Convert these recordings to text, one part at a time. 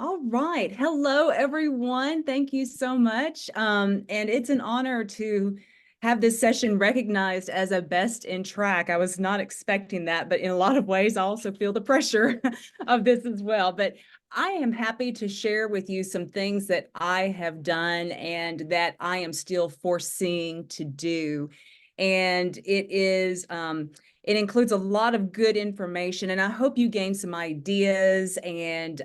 All right. Hello, everyone. Thank you so much. And it's an honor to have this session recognized as a best in track. I was not expecting that, but in a lot of ways, I also feel the pressure of this as well. But I am happy to share with you some things that I have done and that I am still foreseeing to do. And it includes a lot of good information, and I hope you gain some ideas and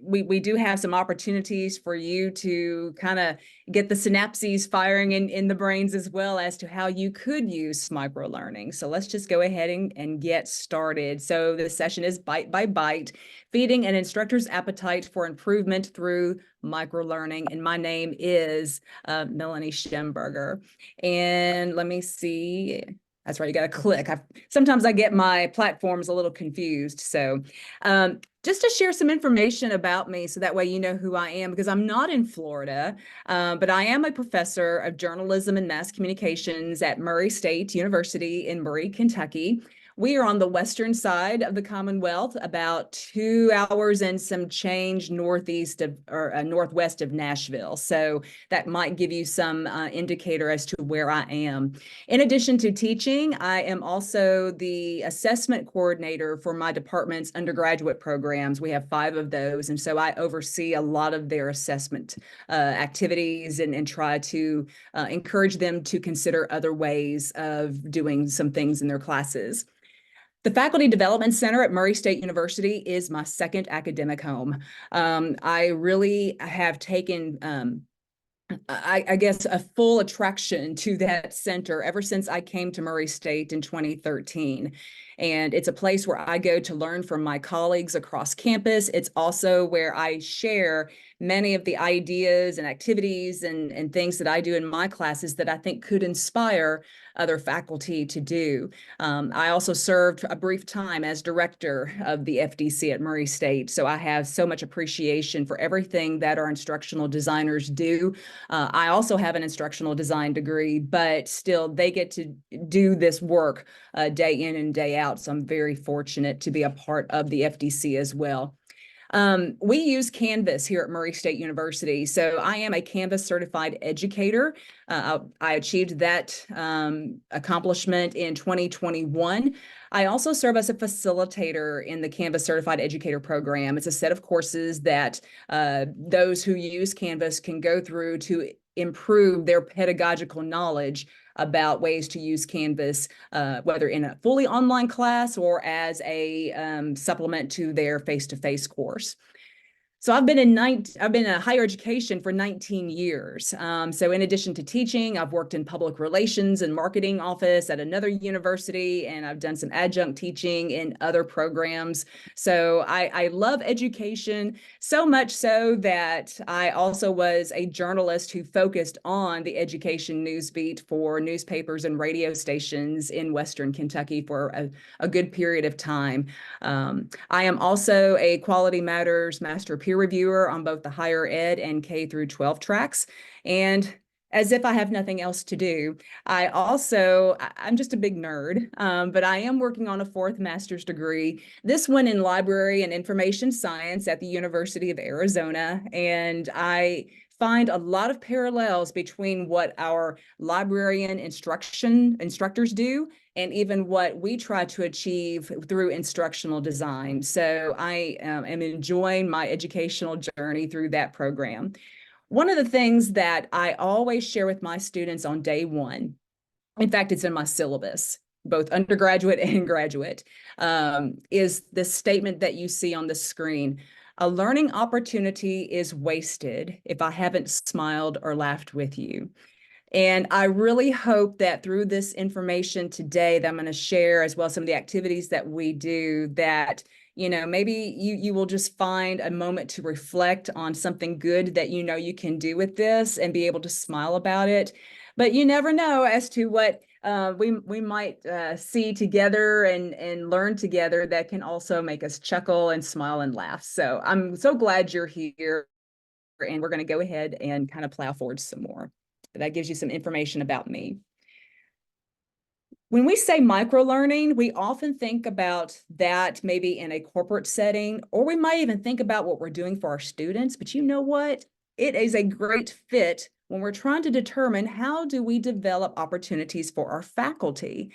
we do have some opportunities for you to kind of get the synapses firing in the brains as well as to how you could use microlearning. So let's just go ahead and get started. So the session is Bite by Bite, feeding an instructor's appetite for improvement through microlearning. And my name is Melony Shemberger. And let me see. That's right, you got to click. Sometimes I get my platforms a little confused. So just to share some information about me so that way you know who I am, because I'm not in Florida, but I am a professor of journalism and mass communications at Murray State University in Murray, Kentucky. We are on the western side of the Commonwealth, about 2 hours and some change northwest of Nashville. So that might give you some indicator as to where I am. In addition to teaching, I am also the assessment coordinator for my department's undergraduate programs. We have 5 of those, and so I oversee a lot of their assessment activities and try to encourage them to consider other ways of doing some things in their classes. The Faculty Development Center at Murray State University is my second academic home. I really have taken I guess a full attraction to that center ever since I came to Murray State in 2013. And it's a place where I go to learn from my colleagues across campus. It's also where I share many of the ideas and activities and things that I do in my classes that I think could inspire other faculty to do. I also served a brief time as director of the FDC at Murray State. So I have so much appreciation for everything that our instructional designers do. I also have an instructional design degree, but still they get to do this work day in and day out. So I'm very fortunate to be a part of the FDC as well. We use Canvas here at Murray State University. So I am a Canvas certified educator. I achieved that accomplishment in 2021. I also serve as a facilitator in the Canvas Certified Educator Program. It's a set of courses that those who use Canvas can go through to improve their pedagogical knowledge about ways to use Canvas, whether in a fully online class or as a supplement to their face-to-face course. So I've been in higher education for 19 years. So in addition to teaching, I've worked in public relations and marketing office at another university, and I've done some adjunct teaching in other programs. So I love education, so much so that I also was a journalist who focused on the education news beat for newspapers and radio stations in Western Kentucky for a good period of time. I am also a Quality Matters Master Peer Reviewer on both the higher ed and K through 12 tracks. And as if I have nothing else to do, I'm just a big nerd, but I am working on a 4th master's degree, this one in library and information science at the University of Arizona. And I find a lot of parallels between what our librarian instructors do and even what we try to achieve through instructional design. So I am enjoying my educational journey through that program. One of the things that I always share with my students on day 1, in fact, it's in my syllabus, both undergraduate and graduate, is the statement that you see on the screen. A learning opportunity is wasted if I haven't smiled or laughed with you. And I really hope that through this information today that I'm going to share, as well as some of the activities that we do, that maybe you will just find a moment to reflect on something good that you can do with this and be able to smile about it. But you never know as to what we might see together and learn together that can also make us chuckle and smile and laugh. So I'm so glad you're here, and we're going to go ahead and kind of plow forward some more. That gives you some information about me. When we say microlearning, we often think about that maybe in a corporate setting, or we might even think about what we're doing for our students. But you know what? It is a great fit when we're trying to determine how do we develop opportunities for our faculty.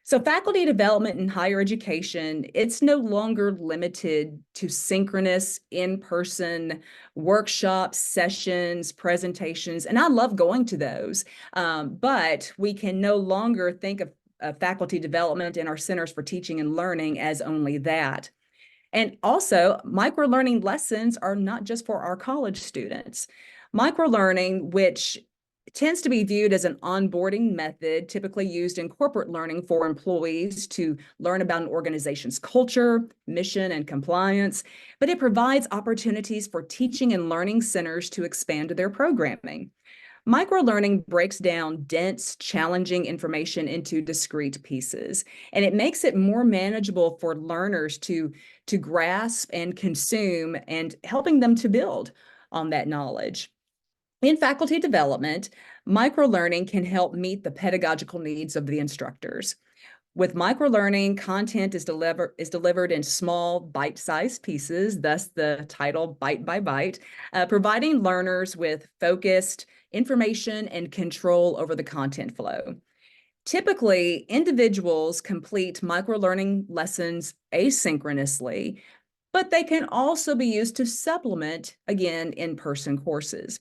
So faculty development in higher education, it's no longer limited to synchronous in-person workshops, sessions, presentations, and I love going to those. But we can no longer think of faculty development in our centers for teaching and learning as only that. And also, microlearning lessons are not just for our college students. Microlearning, which tends to be viewed as an onboarding method typically used in corporate learning for employees to learn about an organization's culture, mission, and compliance, but it provides opportunities for teaching and learning centers to expand their programming. Microlearning breaks down dense, challenging information into discrete pieces, and it makes it more manageable for learners to grasp and consume, and helping them to build on that knowledge. In faculty development, microlearning can help meet the pedagogical needs of the instructors. With microlearning, content is delivered in small, bite-sized pieces, thus the title Bite by Bite, providing learners with focused information and control over the content flow. Typically, individuals complete microlearning lessons asynchronously, but they can also be used to supplement, again, in-person courses.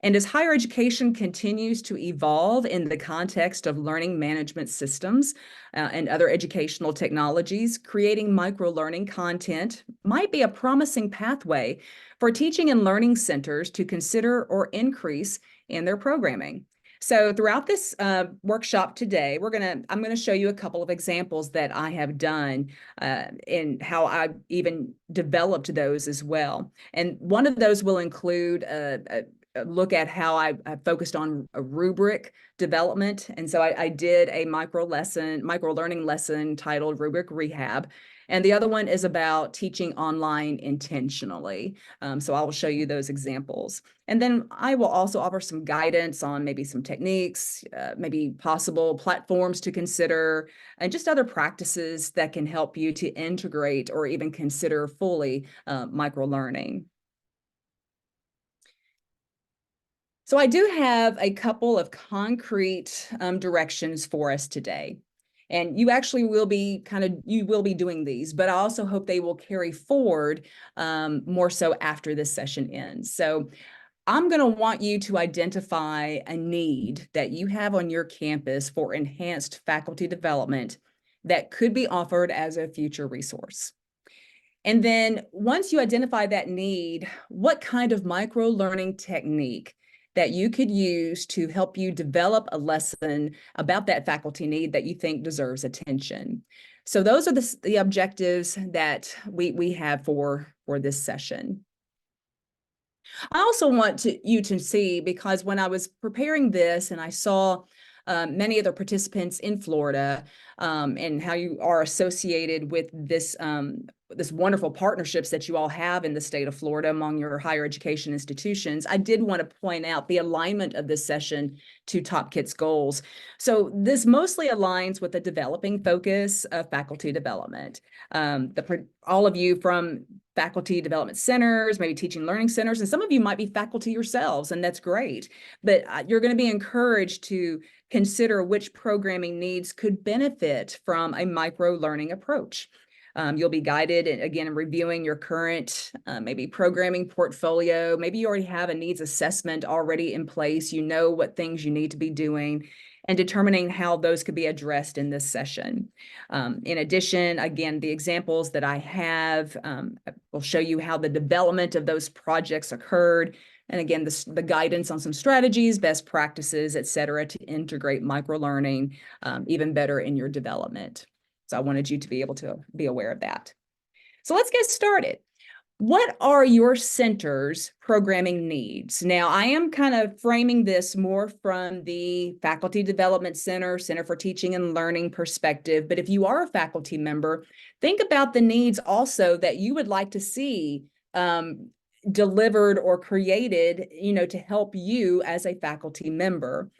And as higher education continues to evolve in the context of learning management systems and other educational technologies, creating microlearning content might be a promising pathway for teaching and learning centers to consider or increase in their programming. So throughout this workshop today, I'm gonna show you a couple of examples that I have done and how I even developed those as well. And one of those will include a look at how I focused on a rubric development. And so I did a microlearning lesson titled Rubric Rehab. And the other one is about teaching online intentionally. So I will show you those examples. And then I will also offer some guidance on maybe some techniques, maybe possible platforms to consider, and just other practices that can help you to integrate or even consider fully microlearning. So I do have a couple of concrete directions for us today. And you actually will be doing these, but I also hope they will carry forward more so after this session ends. So I'm going to want you to identify a need that you have on your campus for enhanced faculty development that could be offered as a future resource. And then once you identify that need, what kind of micro-learning technique that you could use to help you develop a lesson about that faculty need that you think deserves attention. So those are the objectives that we have for this session. I also want you to see, because when I was preparing this and I saw many of the participants in Florida and how you are associated with this wonderful partnerships that you all have in the state of Florida among your higher education institutions, I did want to point out the alignment of this session to TOPkit's goals. So this mostly aligns with the developing focus of faculty development. All of you from faculty development centers, maybe teaching learning centers, and some of you might be faculty yourselves, and that's great. But you're going to be encouraged to consider which programming needs could benefit from a micro-learning approach. You'll be guided, again, in reviewing your current maybe programming portfolio. Maybe you already have a needs assessment already in place. You know what things you need to be doing, and determining how those could be addressed in this session. In addition, again, the examples that I have will show you how the development of those projects occurred. And again, the guidance on some strategies, best practices, et cetera, to integrate microlearning even better in your development. So I wanted you to be able to be aware of that. So let's get started. What are your center's programming needs? Now, I am kind of framing this more from the Faculty Development Center for Teaching and Learning perspective, but if you are a faculty member, think about the needs also that you would like to see delivered or created, to help you as a faculty member.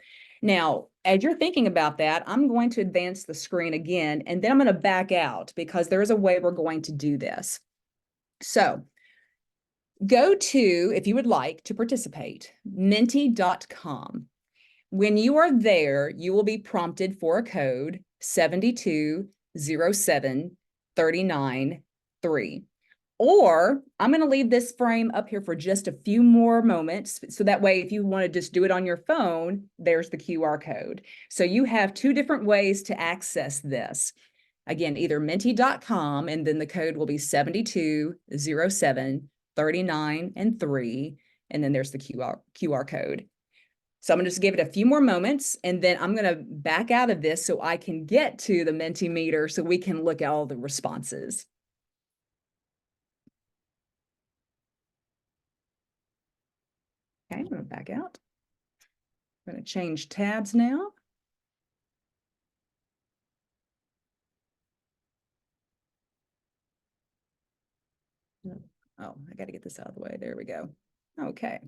Now, as you're thinking about that, I'm going to advance the screen again, and then I'm going to back out because there is a way we're going to do this. So go to, if you would like to participate, menti.com. When you are there, you will be prompted for a code 7207393. Or I'm going to leave this frame up here for just a few more moments. So that way, if you want to just do it on your phone, there's the QR code. So you have two different ways to access this. Again, either menti.com, and then the code will be 720739 and then there's the QR code. So I'm going to just give it a few more moments, and then I'm going to back out of this so I can get to the Mentimeter so we can look at all the responses. Okay, I'm going to back out. I'm going to change tabs now. Oh, I got to get this out of the way. There we go. Okay.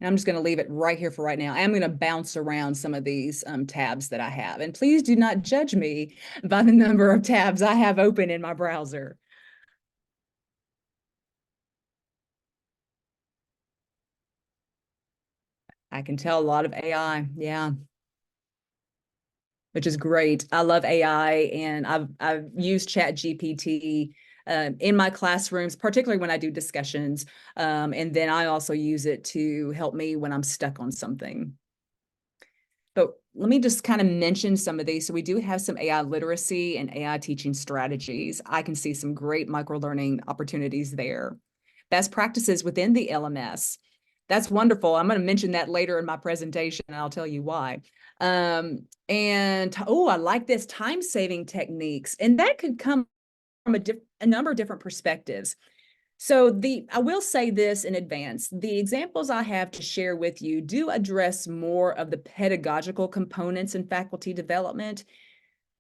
And I'm just going to leave it right here for right now. I'm going to bounce around some of these tabs that I have. And please do not judge me by the number of tabs I have open in my browser. I can tell a lot of AI, yeah, which is great. I love AI, and I've used ChatGPT in my classrooms, particularly when I do discussions, and then I also use it to help me when I'm stuck on something. But let me just kind of mention some of these. So we do have some AI literacy and AI teaching strategies. I can see some great microlearning opportunities there. Best practices within the LMS. That's wonderful. I'm going to mention that later in my presentation, and I'll tell you why. And I like this, time-saving techniques. And that could come from a number of different perspectives. So I will say this in advance, the examples I have to share with you do address more of the pedagogical components in faculty development,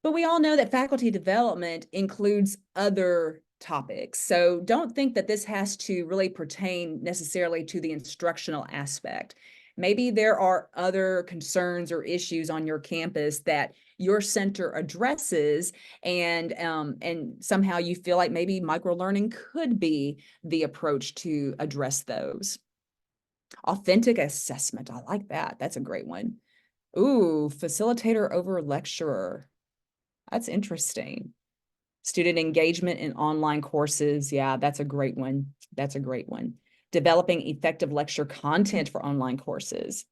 but we all know that faculty development includes other topics. So don't think that this has to really pertain necessarily to the instructional aspect. Maybe there are other concerns or issues on your campus that your center addresses, and somehow you feel like maybe microlearning could be the approach to address those. Authentic assessment, I like that. That's a great one. Ooh, facilitator over lecturer. That's interesting. Student engagement in online courses. Yeah, that's a great one. That's a great one. Developing effective lecture content for online courses.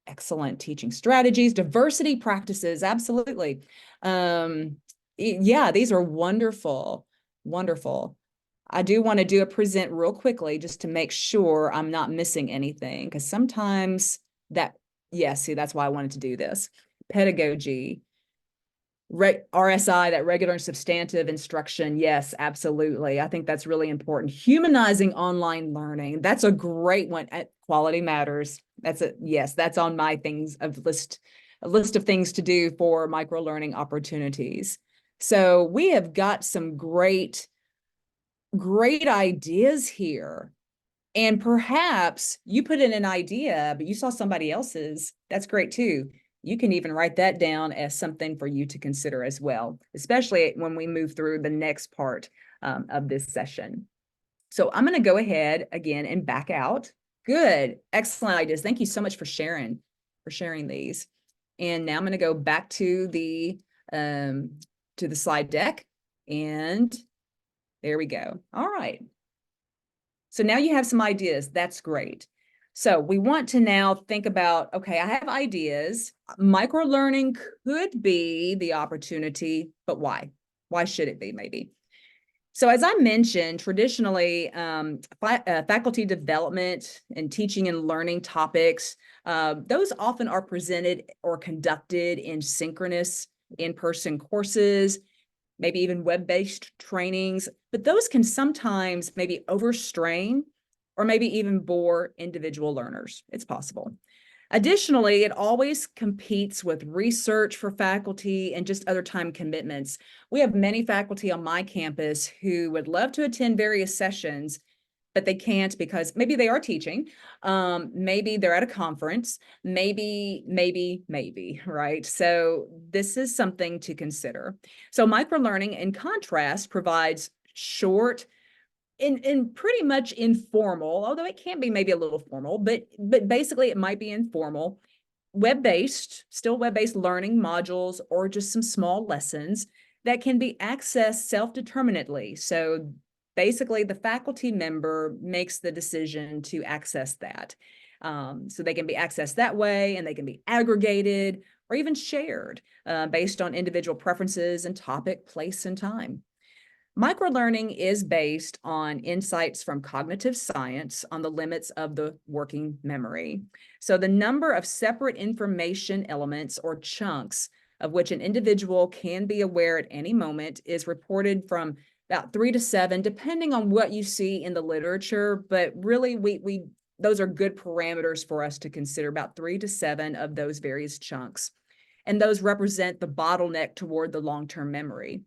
Excellent teaching strategies, diversity practices. Absolutely. Yeah, these are wonderful, wonderful. I do want to do a present real quickly just to make sure I'm not missing anything, because sometimes see, that's why I wanted to do this. Pedagogy. RSI, that regular and substantive instruction. Yes, absolutely. I think that's really important. Humanizing online learning. That's a great one. Quality matters. Yes, that's on my list of things to do for microlearning opportunities. So we have got some great ideas here. And perhaps you put in an idea, but you saw somebody else's. That's great too. You can even write that down as something for you to consider as well, especially when we move through the next part of this session. So I'm going to go ahead again and back out. Good. Excellent ideas. Thank you so much for sharing these. And now I'm going to go back to the slide deck, and there we go. All right. So now you have some ideas. That's great. So we want to now think about, okay, I have ideas. Microlearning could be the opportunity, but why? Why should it be, maybe? So as I mentioned, traditionally, faculty development and teaching and learning topics, those often are presented or conducted in synchronous in-person courses, maybe even web-based trainings, but those can sometimes maybe overstrain or maybe even bore individual learners. It's possible. Additionally, it always competes with research for faculty and just other time commitments. We have many faculty on my campus who would love to attend various sessions, but they can't because maybe they are teaching, maybe they're at a conference, maybe, right? So this is something to consider. So microlearning, in contrast, provides short and pretty much informal, although it can be maybe a little formal, but basically it might be informal, web-based, still web-based learning modules or just some small lessons that can be accessed self-determinately. So basically the faculty member makes the decision to access that. So they can be accessed that way, and they can be aggregated or even shared based on individual preferences and topic, place, and time. Microlearning is based on insights from cognitive science on the limits of the working memory. So the number of separate information elements or chunks of which an individual can be aware at any moment is reported from about 3 to 7, depending on what you see in the literature. But really, we those are good parameters for us to consider, about 3 to 7 of those various chunks. And those represent the bottleneck toward the long-term memory.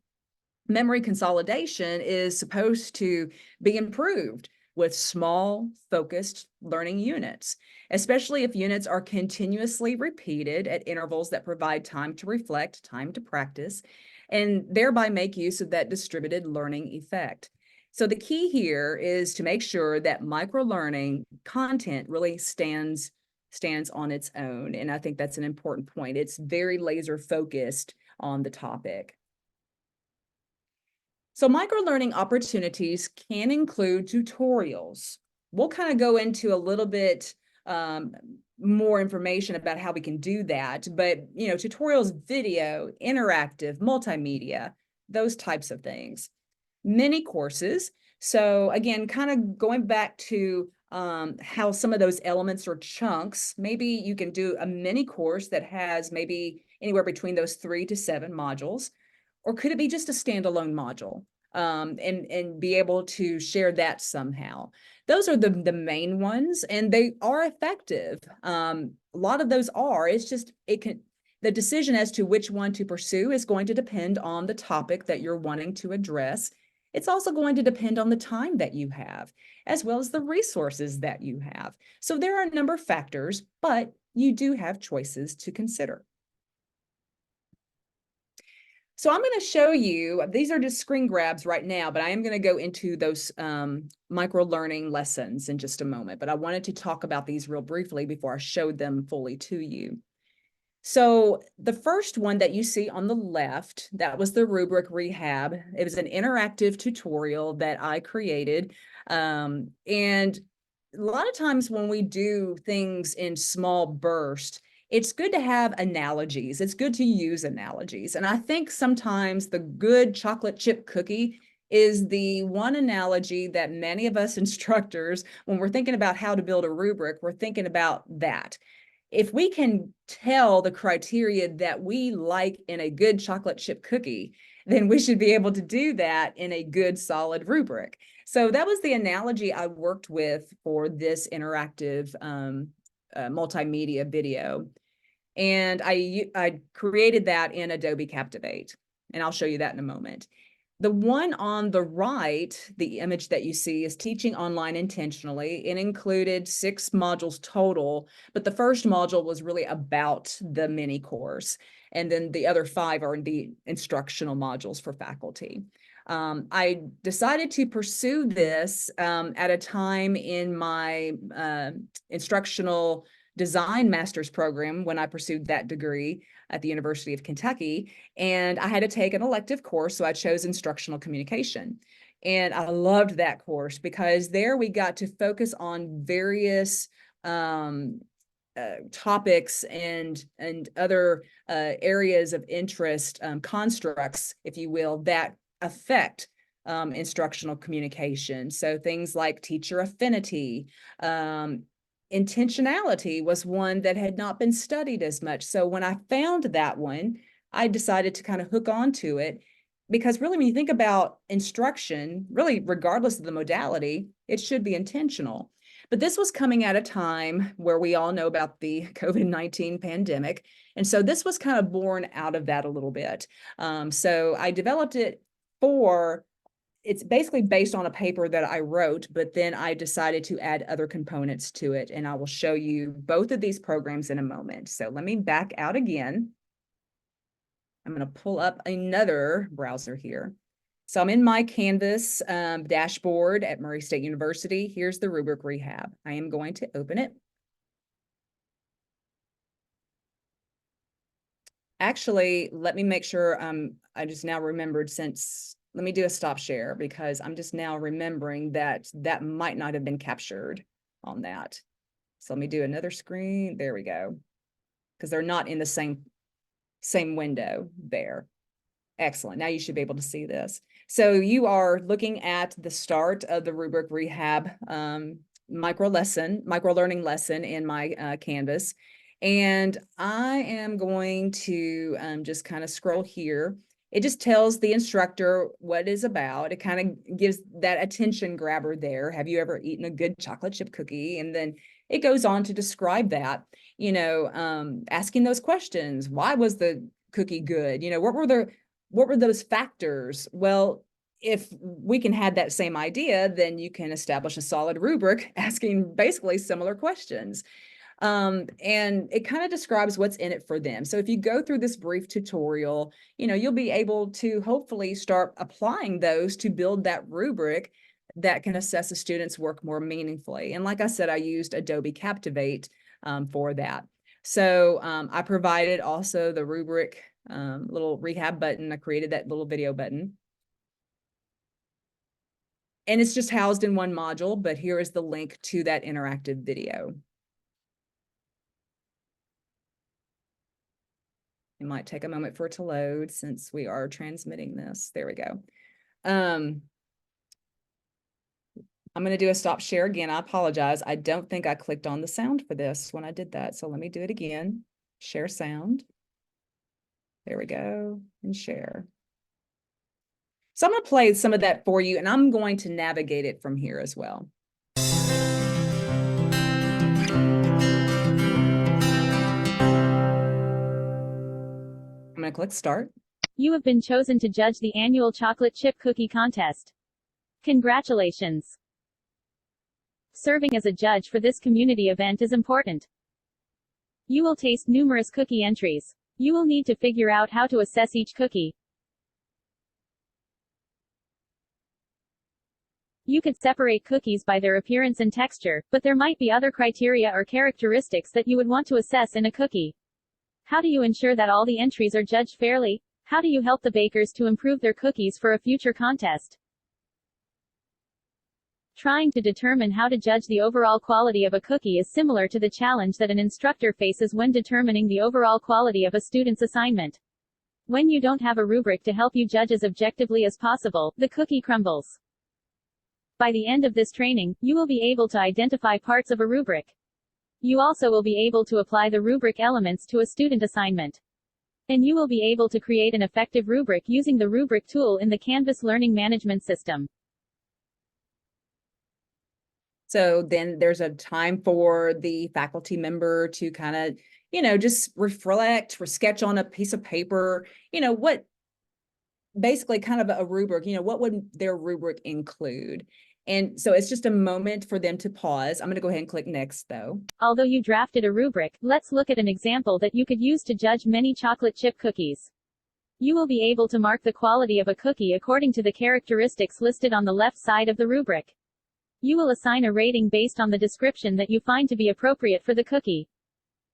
Memory consolidation is supposed to be improved with small, focused learning units, especially if units are continuously repeated at intervals that provide time to reflect, time to practice, and thereby make use of that distributed learning effect. So the key here is to make sure that microlearning content really stands on its own. And I think that's an important point. It's very laser focused on the topic. So microlearning opportunities can include tutorials. We'll kind of go into a little bit more information about how we can do that, but tutorials, video, interactive, multimedia, those types of things. Mini courses. So again, kind of going back to how some of those elements or chunks, maybe you can do a mini course that has maybe anywhere between those 3 to 7 modules. Or could it be just a standalone module and be able to share that somehow? Those are the main ones, and they are effective. A lot of those are. It's just the decision as to which one to pursue is going to depend on the topic that you're wanting to address. It's also going to depend on the time that you have, as well as the resources that you have. So there are a number of factors, but you do have choices to consider. So I'm going to show you, these are just screen grabs right now, but I am going to go into those micro-learning lessons in just a moment. But I wanted to talk about these real briefly before I showed them fully to you. So the first one that you see on the left, that was the rubric rehab. It was an interactive tutorial that I created. And a lot of times when we do things in small bursts, it's good to have analogies. It's good to use analogies. And I think sometimes the good chocolate chip cookie is the one analogy that many of us instructors, when we're thinking about how to build a rubric, we're thinking about that. If we can tell the criteria that we like in a good chocolate chip cookie, then we should be able to do that in a good solid rubric. So that was the analogy I worked with for this interactive multimedia video. And I created that in Adobe Captivate, and I'll show you that in a moment. The one on the right, the image that you see, is Teaching Online Intentionally. It included 6 modules total, but the first module was really about the mini course. And then the other 5 are the instructional modules for faculty. I decided to pursue this at a time in my instructional design master's program when I pursued that degree at the University of Kentucky. And I had to take an elective course, so I chose instructional communication. And I loved that course because there we got to focus on various topics and other areas of interest, constructs, if you will, that affect instructional communication. So things like teacher affinity, intentionality was one that had not been studied as much. So when I found that one, I decided to kind of hook onto it, because really when you think about instruction, really regardless of the modality, it should be intentional. But this was coming at a time where we all know about the COVID-19 pandemic. And so this was kind of born out of that a little bit. So I developed it for it's basically based on a paper that I wrote, but then I decided to add other components to it. And I will show you both of these programs in a moment. So let me back out again. I'm going to pull up another browser here. So I'm in my Canvas dashboard at Murray State University. Here's the rubric rehab. I am going to open it. Actually, let me make sure I just now remembered let me do a stop share because I'm just now remembering that that might not have been captured on that. So let me do another screen. There we go. Because they're not in the same window there. Excellent. Now you should be able to see this. So you are looking at the start of the rubric rehab micro learning lesson in my Canvas. And I am going to just kind of scroll here. It just tells the instructor what it's about. It kind of gives that attention grabber there. Have you ever eaten a good chocolate chip cookie? And then it goes on to describe that, asking those questions. Why was the cookie good? What were those factors? Well, if we can have that same idea, then you can establish a solid rubric asking basically similar questions. And it kind of describes what's in it for them. So if you go through this brief tutorial, you'll be able to hopefully start applying those to build that rubric that can assess a student's work more meaningfully. And like I said, I used Adobe Captivate for that. So I provided also the rubric little rehab button. I created that little video button. And it's just housed in one module, but here is the link to that interactive video. It might take a moment for it to load since we are transmitting this. There we go. I'm going to do a stop share again. I apologize. I don't think I clicked on the sound for this when I did that. So let me do it again. Share sound. There we go. And share. So I'm going to play some of that for you, and I'm going to navigate it from here as well. I'm going to click start. You have been chosen to judge the annual chocolate chip cookie contest. Congratulations! Serving as a judge for this community event is important. You will taste numerous cookie entries. You will need to figure out how to assess each cookie. You could separate cookies by their appearance and texture, but there might be other criteria or characteristics that you would want to assess in a cookie. How do you ensure that all the entries are judged fairly? How do you help the bakers to improve their cookies for a future contest? Trying to determine how to judge the overall quality of a cookie is similar to the challenge that an instructor faces when determining the overall quality of a student's assignment. When you don't have a rubric to help you judge as objectively as possible, the cookie crumbles. By the end of this training, you will be able to identify parts of a rubric. You also will be able to apply the rubric elements to a student assignment. And you will be able to create an effective rubric using the rubric tool in the Canvas learning management system. So then there's a time for the faculty member to kind of, just reflect or sketch on a piece of paper, what basically kind of a rubric, what would their rubric include? And so it's just a moment for them to pause. I'm going to go ahead and click next though. Although you drafted a rubric, let's look at an example that you could use to judge many chocolate chip cookies. You will be able to mark the quality of a cookie according to the characteristics listed on the left side of the rubric. You will assign a rating based on the description that you find to be appropriate for the cookie.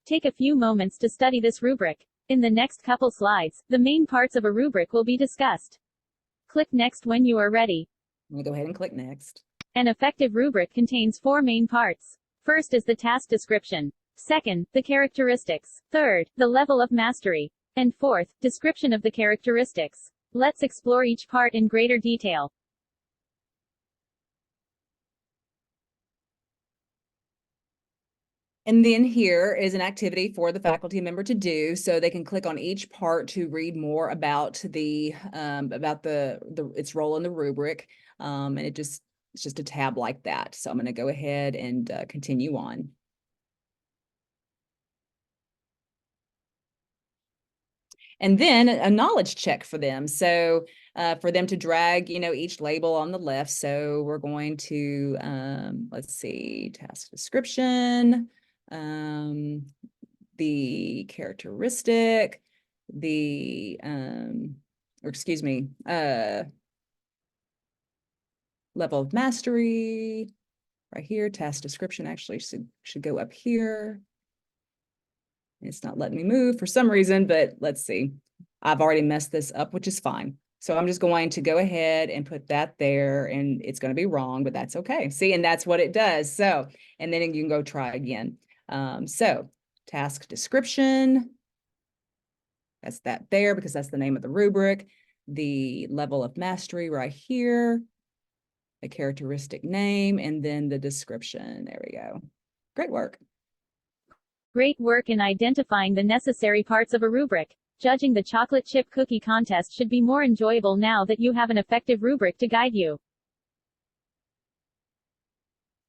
Take a few moments to study this rubric. In the next couple slides, the main parts of a rubric will be discussed. Click next when you are ready. I'm going to go ahead and click next. An effective rubric contains 4 main parts. First is the task description. Second, the characteristics. Third, the level of mastery. And fourth, description of the characteristics. Let's explore each part in greater detail. And then here is an activity for the faculty member to do, so they can click on each part to read more about its role in the rubric. And it's just a tab like that. So I'm going to go ahead and continue on. And then a knowledge check for them. So for them to drag, each label on the left. So we're going to, let's see, task description, the characteristic, level of mastery right here. Task description actually should go up here. It's not letting me move for some reason, but let's see. I've already messed this up, which is fine. So I'm just going to go ahead and put that there, and it's going to be wrong, but that's okay. See, and that's what it does. So, and then you can go try again. So task description, that's that there because that's the name of the rubric. The level of mastery right here, the characteristic name, and then the description. There we go. Great work. Great work in identifying the necessary parts of a rubric. Judging the chocolate chip cookie contest should be more enjoyable now that you have an effective rubric to guide you.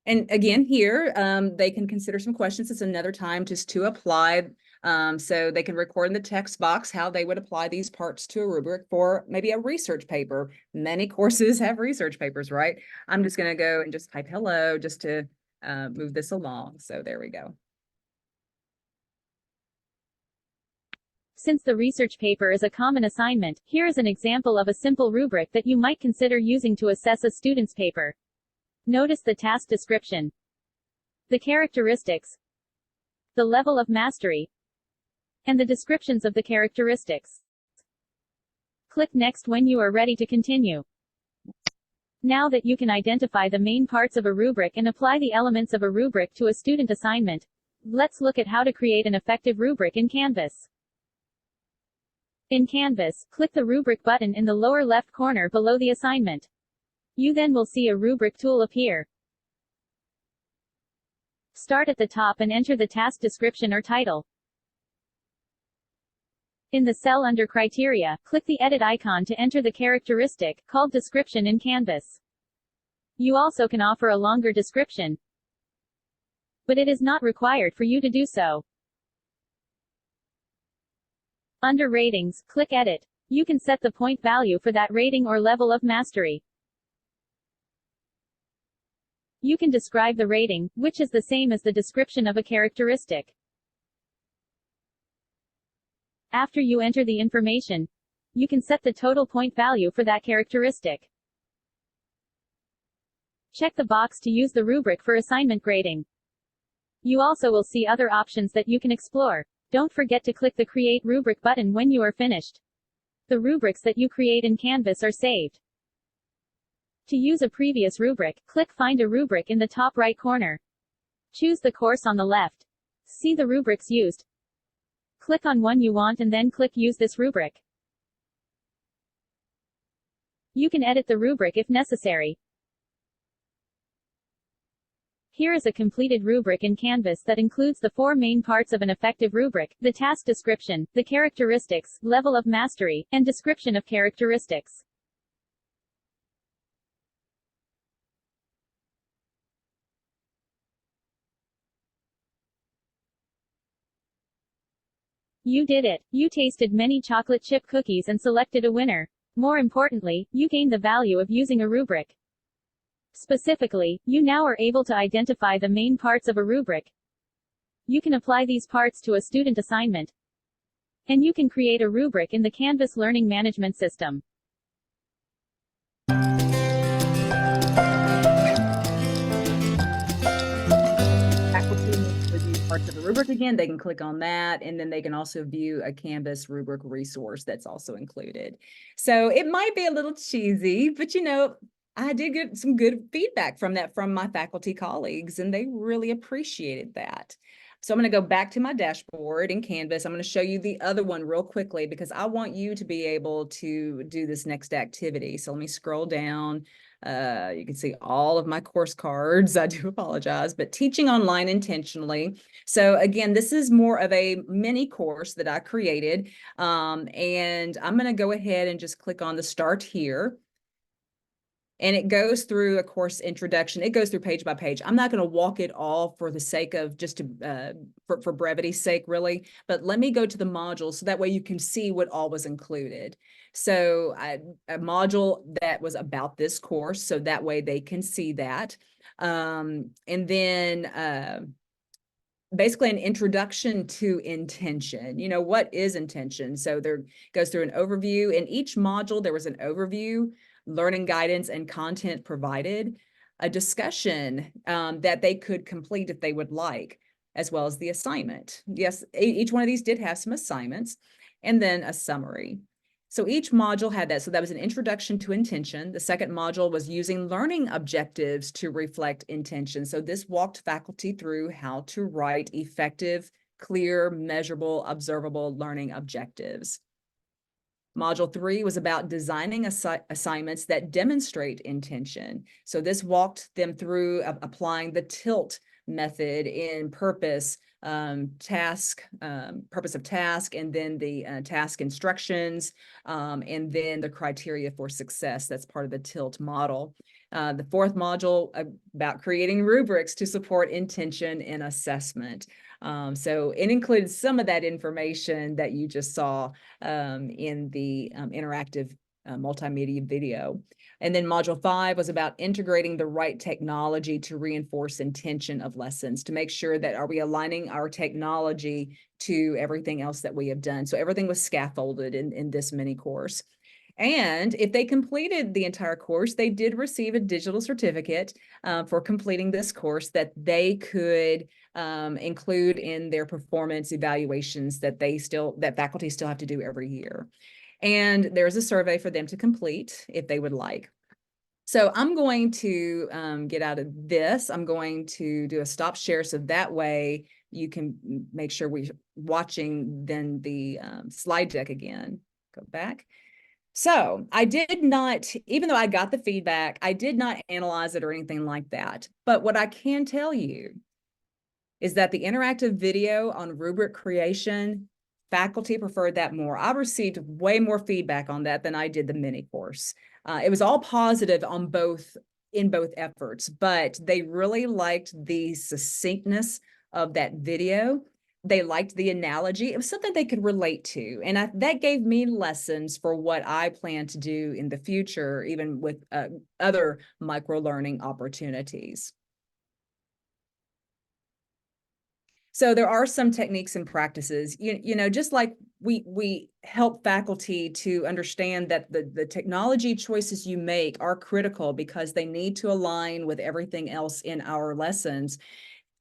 And again, here, they can consider some questions. It's another time just to apply. So they can record in the text box how they would apply these parts to a rubric for maybe a research paper. Many courses have research papers, right? I'm just going to go and just type hello just to move this along. So there we go. Since the research paper is a common assignment, here is an example of a simple rubric that you might consider using to assess a student's paper. Notice the task description, the characteristics, the level of mastery, and the descriptions of the characteristics. Click Next when you are ready to continue. Now that you can identify the main parts of a rubric and apply the elements of a rubric to a student assignment, let's look at how to create an effective rubric in Canvas. In Canvas, click the rubric button in the lower left corner below the assignment. You then will see a rubric tool appear. Start at the top and enter the task description or title. In the cell under Criteria, click the edit icon to enter the characteristic, called description in Canvas. You also can offer a longer description, but it is not required for you to do so. Under Ratings, click Edit. You can set the point value for that rating or level of mastery. You can describe the rating, which is the same as the description of a characteristic. After you enter the information, you can set the total point value for that characteristic. Check the box to use the rubric for assignment grading. You also will see other options that you can explore. Don't forget to click the Create Rubric button when you are finished. The rubrics that you create in Canvas are saved. To use a previous rubric, click Find a Rubric in the top right corner. Choose the course on the left. See the rubrics used. Click on one you want and then click Use this rubric. You can edit the rubric if necessary. Here is a completed rubric in Canvas that includes the 4 main parts of an effective rubric: the task description, the characteristics, level of mastery, and description of characteristics. You did it! You tasted many chocolate chip cookies and selected a winner. More importantly, you gained the value of using a rubric. Specifically, you now are able to identify the main parts of a rubric. You can apply these parts to a student assignment. And you can create a rubric in the Canvas Learning Management System. Parts of a rubric again, they can click on that, and then they can also view a Canvas rubric resource that's also included. So it might be a little cheesy, but I did get some good feedback from my faculty colleagues, and they really appreciated that. So I'm going to go back to my dashboard in Canvas. I'm going to show you the other one real quickly because I want you to be able to do this next activity. So let me scroll down. You can see all of my course cards. I do apologize, but Teaching Online Intentionally. So again, this is more of a mini course that I created. And I'm going to go ahead and just click on the Start Here. And it goes through a course introduction. It goes through page by page. I'm not going to walk it all for the sake of just to, for brevity's sake, really. But let me go to the modules so that way you can see what all was included. So a module that was about this course, so that way they can see that. And then basically an introduction to intention. You know, what is intention? So there goes through an overview. In each module, there was an overview, learning guidance and content provided, a discussion that they could complete if they would like, as well as the assignment. Yes, each one of these did have some assignments, and then a summary. So each module had that. So that was an introduction to intention. The second module was using learning objectives to reflect intention. So this walked faculty through how to write effective, clear, measurable, observable learning objectives. Module 3 was about designing assignments that demonstrate intention. So this walked them through applying the TILT method in purpose, purpose of task, and then the task instructions, and then the criteria for success. That's part of the TILT model. The fourth module about creating rubrics to support intention in assessment. So it included some of that information that you just saw in the interactive multimedia video. And then module 5 was about integrating the right technology to reinforce intention of lessons, to make sure that are we aligning our technology to everything else that we have done. So everything was scaffolded in this mini course. And if they completed the entire course, they did receive a digital certificate for completing this course that they could include in their performance evaluations that faculty still have to do every year. And there's a survey for them to complete if they would like. So I'm going to get out of this. I'm going to do a stop share so that way you can make sure we're watching then the slide deck again. Go back. So I did not, even though I got the feedback, I did not analyze it or anything like that. But what I can tell you is that the interactive video on rubric creation, faculty preferred that more. I received way more feedback on that than I did the mini course. It was all positive on in both efforts, but they really liked the succinctness of that video. They liked the analogy. It was something they could relate to. And that gave me lessons for what I plan to do in the future, even with other micro-learning opportunities. So there are some techniques and practices, you know, just like we help faculty to understand that the technology choices you make are critical because they need to align with everything else in our lessons.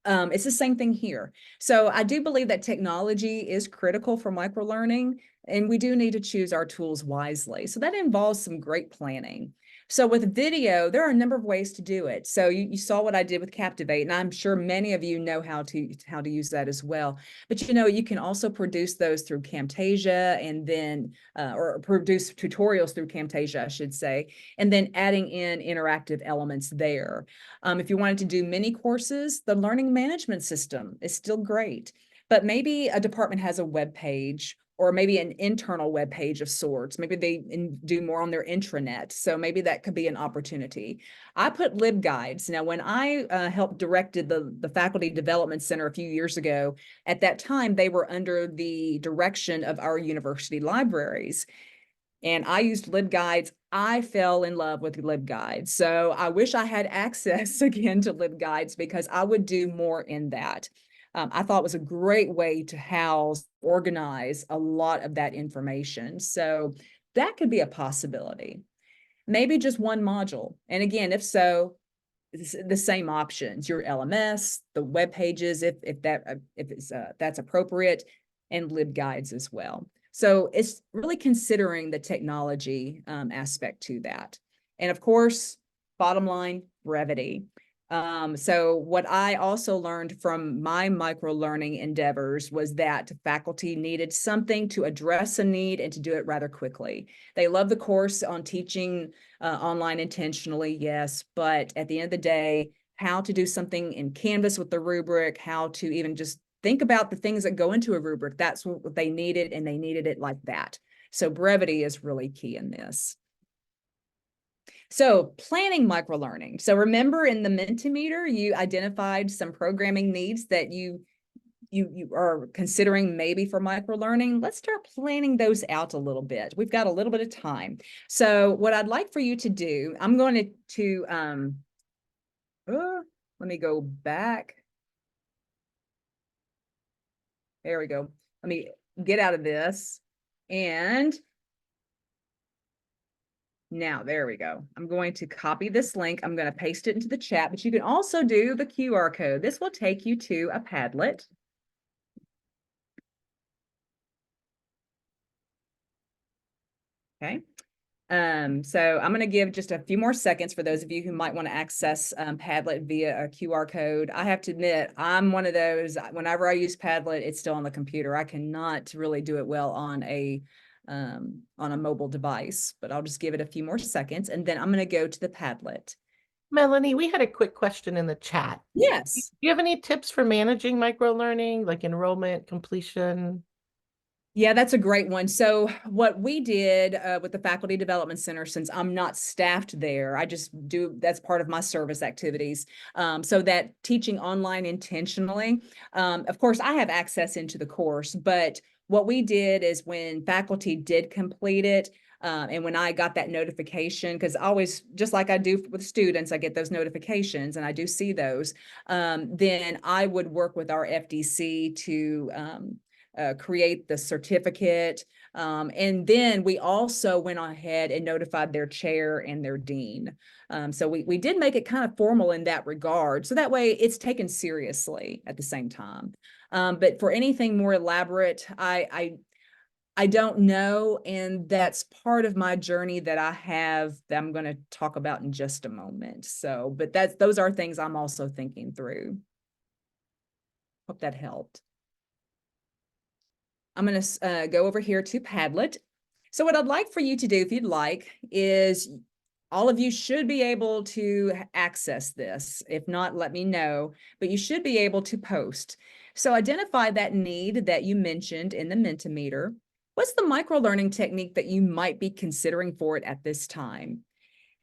It's the same thing here. So I do believe that technology is critical for microlearning, and we do need to choose our tools wisely. So that involves some great planning. So with video, there are a number of ways to do it. So you saw what I did with Captivate, and I'm sure many of you know how to use that as well. But you know, you can also produce those through Camtasia, and then or produce tutorials through Camtasia, I should say, and then adding in interactive elements there. If you wanted to do mini courses, the learning management system is still great, but maybe a department has a web page or maybe an internal web page of sorts. Maybe they do more on their intranet. So maybe that could be an opportunity. I put LibGuides. Now, when I helped directed the Faculty Development Center a few years ago, at that time, they were under the direction of our university libraries. And I used LibGuides. I fell in love with LibGuides. So I wish I had access again to LibGuides because I would do more in that. I thought it was a great way to house, organize a lot of that information. So that could be a possibility. Maybe just one module. And again, if so, the same options, your LMS, the web pages, if that's appropriate, and LibGuides as well. So it's really considering the technology aspect to that. And of course, bottom line, brevity. So what I also learned from my micro-learning endeavors was that faculty needed something to address a need and to do it rather quickly. They love the course on teaching online intentionally, yes, but at the end of the day, how to do something in Canvas with the rubric, how to even just think about the things that go into a rubric, that's what they needed, and they needed it like that. So brevity is really key in this. So planning microlearning. So remember in the Mentimeter, you identified some programming needs that you are considering maybe for microlearning. Let's start planning those out a little bit. We've got a little bit of time. So what I'd like for you to do, I'm going to let me go back. There we go. Let me get out of this. And now, there we go. I'm going to copy this link. I'm going to paste it into the chat, but you can also do the QR code. This will take you to a Padlet. Okay. So I'm going to give just a few more seconds for those of you who might want to access Padlet via a QR code. I have to admit, I'm one of those, whenever I use Padlet, it's still on the computer. I cannot really do it well on a mobile device, but I'll just give it a few more seconds and then I'm going to go to the Padlet. Melanie, we had a quick question in the chat. Yes. Do you have any tips for managing microlearning, like enrollment, completion? Yeah, that's a great one. So what we did with the Faculty Development Center, since I'm not staffed there, I just do, that's part of my service activities. So that teaching online intentionally, of course, I have access into the course, but what we did is when faculty did complete it, and when I got that notification, because always, just like I do with students, I get those notifications and I do see those, then I would work with our FDC to create the certificate. And then we also went ahead and notified their chair and their dean. So we did make it kind of formal in that regard. So that way it's taken seriously at the same time. But for anything more elaborate, I don't know. And that's part of my journey that I have that I'm going to talk about in just a moment. So, but those are things I'm also thinking through. Hope that helped. I'm going to go over here to Padlet. So what I'd like for you to do, if you'd like, is all of you should be able to access this. If not, let me know, but you should be able to post. So identify that need that you mentioned in the Mentimeter. What's the microlearning technique that you might be considering for it at this time?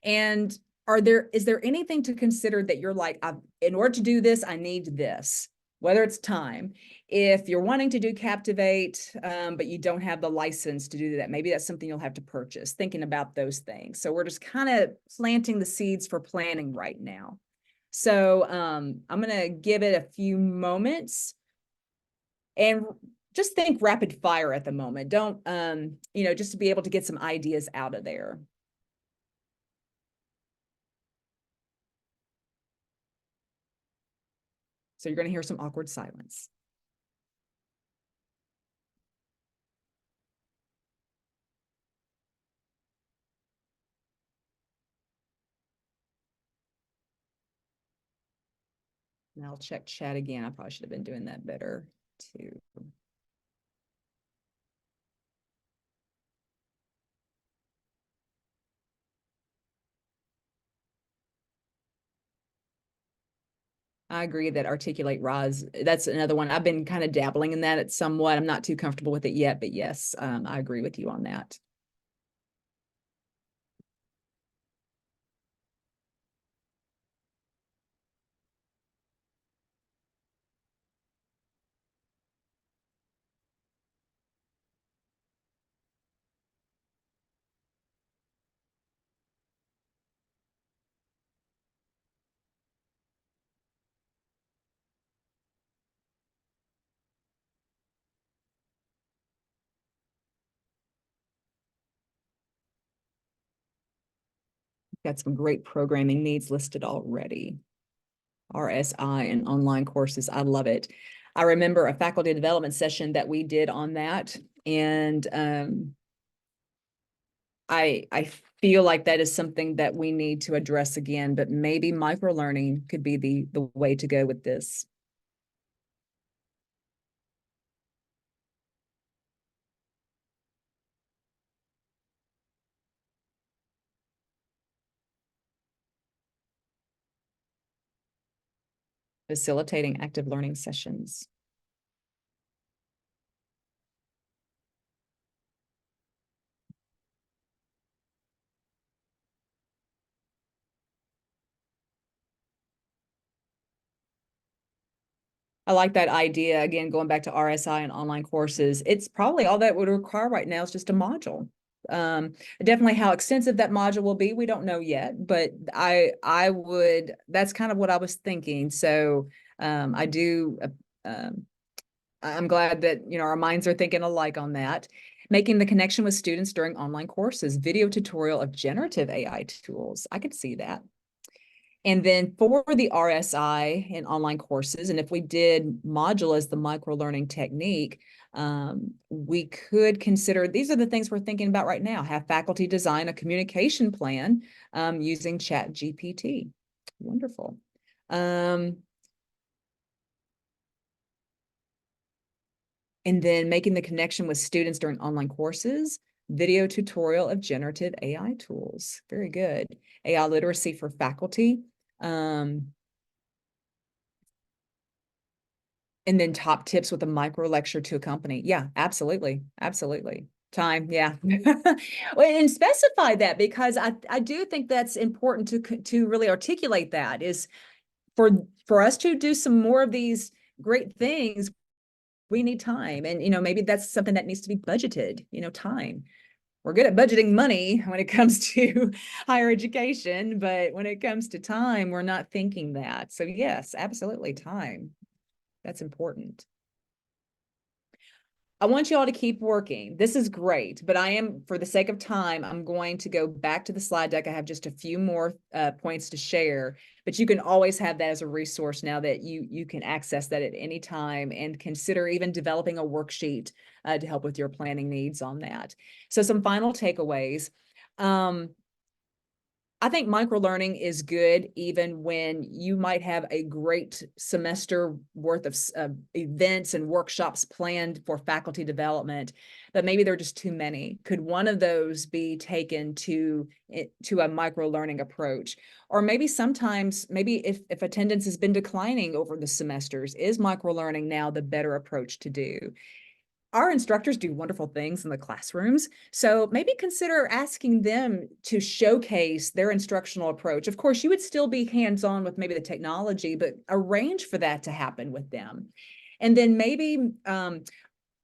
And is there anything to consider that you're like, in order to do this, I need this, whether it's time. If you're wanting to do Captivate, but you don't have the license to do that, maybe that's something you'll have to purchase, thinking about those things. So we're just kind of planting the seeds for planning right now. So I'm going to give it a few moments and just think rapid fire at the moment. Don't, just to be able to get some ideas out of there. So you're going to hear some awkward silence. And I'll check chat again. I probably should have been doing that better too. I agree that articulate rise, that's another one. I've been kind of dabbling in that at somewhat. I'm not too comfortable with it yet, but yes, I agree with you on that. Got some great programming needs listed already. RSI and online courses. I love it. I remember a faculty development session that we did on that. And I feel like that is something that we need to address again, but maybe microlearning could be the way to go with this. Facilitating active learning sessions. I like that idea. Again, going back to RSI and online courses, it's probably all that would require right now is just a module. Definitely how extensive that module will be, we don't know yet, but I would, that's kind of what I was thinking. So I do, I'm glad that, our minds are thinking alike on that. Making the connection with students during online courses, video tutorial of generative AI tools. I could see that. And then for the RSI in online courses, and if we did module as the microlearning technique, we could consider, these are the things we're thinking about right now, have faculty design a communication plan using ChatGPT. Wonderful. And then making the connection with students during online courses, video tutorial of generative AI tools. Very good. AI literacy for faculty. And then top tips with a micro lecture to accompany. Yeah, absolutely. Absolutely. Time. Yeah. And specify that, because I do think that's important to really articulate that is for us to do some more of these great things, we need time. And, maybe that's something that needs to be budgeted, time. We're good at budgeting money when it comes to higher education, but when it comes to time, we're not thinking that. So yes, absolutely, time. That's important. I want you all to keep working. This is great, but for the sake of time, I'm going to go back to the slide deck. I have just a few more points to share, but you can always have that as a resource now that you can access that at any time, and consider even developing a worksheet to help with your planning needs on that. So some final takeaways. I think microlearning is good even when you might have a great semester worth of events and workshops planned for faculty development, but maybe there are just too many. Could one of those be taken to a microlearning approach? Or maybe sometimes, if attendance has been declining over the semesters, is microlearning now the better approach to do? Our instructors do wonderful things in the classrooms, so maybe consider asking them to showcase their instructional approach. Of course, you would still be hands-on with maybe the technology, but arrange for that to happen with them. And then maybe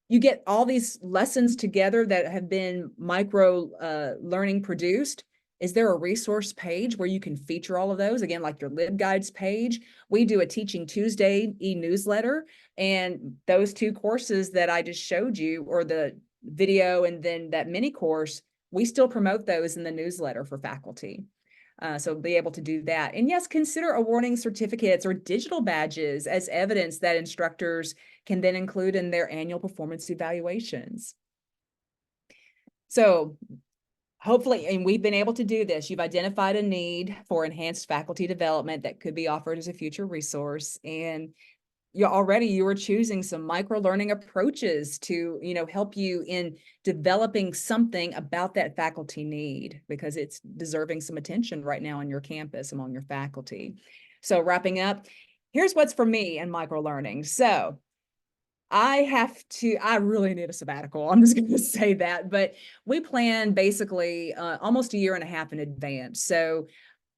you get all these lessons together that have been micro learning produced. Is there a resource page where you can feature all of those? Again, like your LibGuides page. We do a Teaching Tuesday e-newsletter, and those two courses that I just showed you, or the video and then that mini course, we still promote those in the newsletter for faculty. So be able to do that. And yes, consider awarding certificates or digital badges as evidence that instructors can then include in their annual performance evaluations. So hopefully, and we've been able to do this, you've identified a need for enhanced faculty development that could be offered as a future resource. And you were choosing some micro learning approaches to, help you in developing something about that faculty need, because it's deserving some attention right now on your campus among your faculty. So wrapping up, here's what's for me in micro learning. So I really need a sabbatical. I'm just going to say that, but we plan basically almost a year and a half in advance. So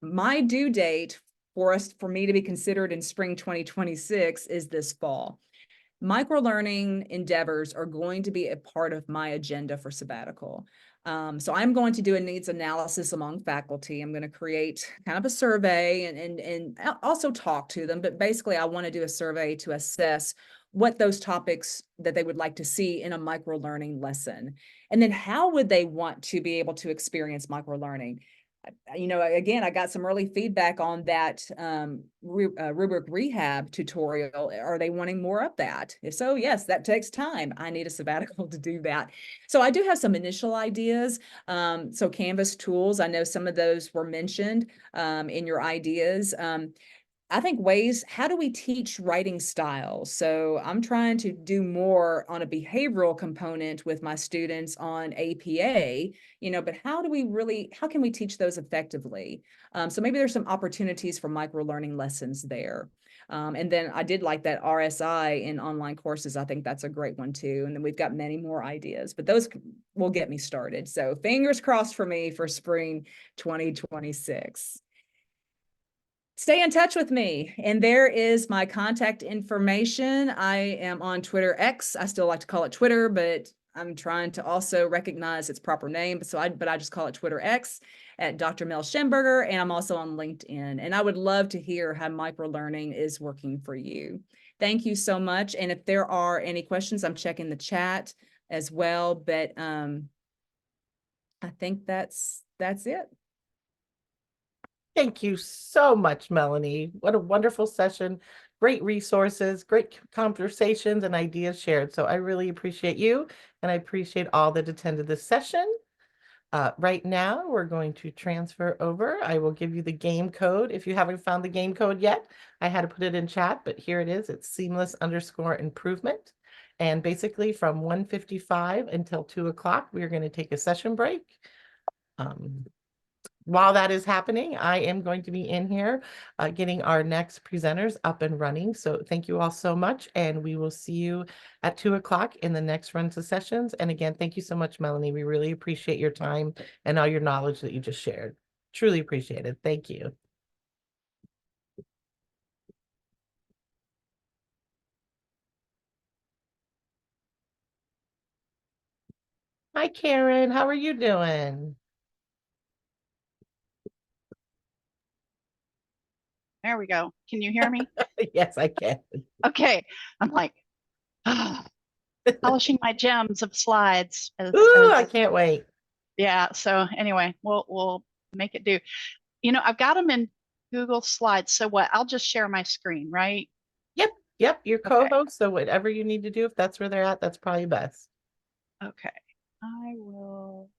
my due date for me to be considered in spring 2026 is this fall. Microlearning endeavors are going to be a part of my agenda for sabbatical. So I'm going to do a needs analysis among faculty. I'm going to create kind of a survey and also talk to them, but basically I want to do a survey to assess what those topics that they would like to see in a microlearning lesson. And then how would they want to be able to experience microlearning? Again, I got some early feedback on that rubric rehab tutorial. Are they wanting more of that? If so, yes, that takes time. I need a sabbatical to do that. So I do have some initial ideas. So Canvas tools, I know some of those were mentioned in your ideas. I think how do we teach writing styles? So I'm trying to do more on a behavioral component with my students on APA, but how can we teach those effectively? So maybe there's some opportunities for micro learning lessons there. And then I did like that RSI in online courses. I think that's a great one too. And then we've got many more ideas, but those will get me started. So fingers crossed for me for spring 2026. stay in touch with me. And there is my contact information. I am on Twitter X. I still like to call it Twitter, but I'm trying to also recognize its proper name. But I just call it Twitter X at Dr. Mel Shemberger. And I'm also on LinkedIn. And I would love to hear how microlearning is working for you. Thank you so much. And if there are any questions, I'm checking the chat as well. But I think that's it. Thank you so much, Melanie. What a wonderful session. Great resources, great conversations and ideas shared. So I really appreciate you, and I appreciate all that attended this session. Right now, we're going to transfer over. I will give you the game code. If you haven't found the game code yet, I had to put it in chat, but here it is. It's seamless_improvement. And basically from 1:55 until 2 o'clock, we are going to take a session break. While that is happening, I am going to be in here getting our next presenters up and running. So thank you all so much. And we will see you at 2 o'clock in the next runs of sessions. And again, thank you so much, Melanie. We really appreciate your time and all your knowledge that you just shared. Truly appreciate it. Thank you. Hi, Karen. How are you doing? There we go. Can you hear me? Yes, I can. Okay. I'm like polishing my gems of slides. Ooh, I can't wait. Yeah. So anyway, we'll make it do. You know, I've got them in Google Slides. So what? I'll just share my screen, right? Yep, your Okay. co-host. So whatever you need to do, if that's where they're at, that's probably best. Okay. I will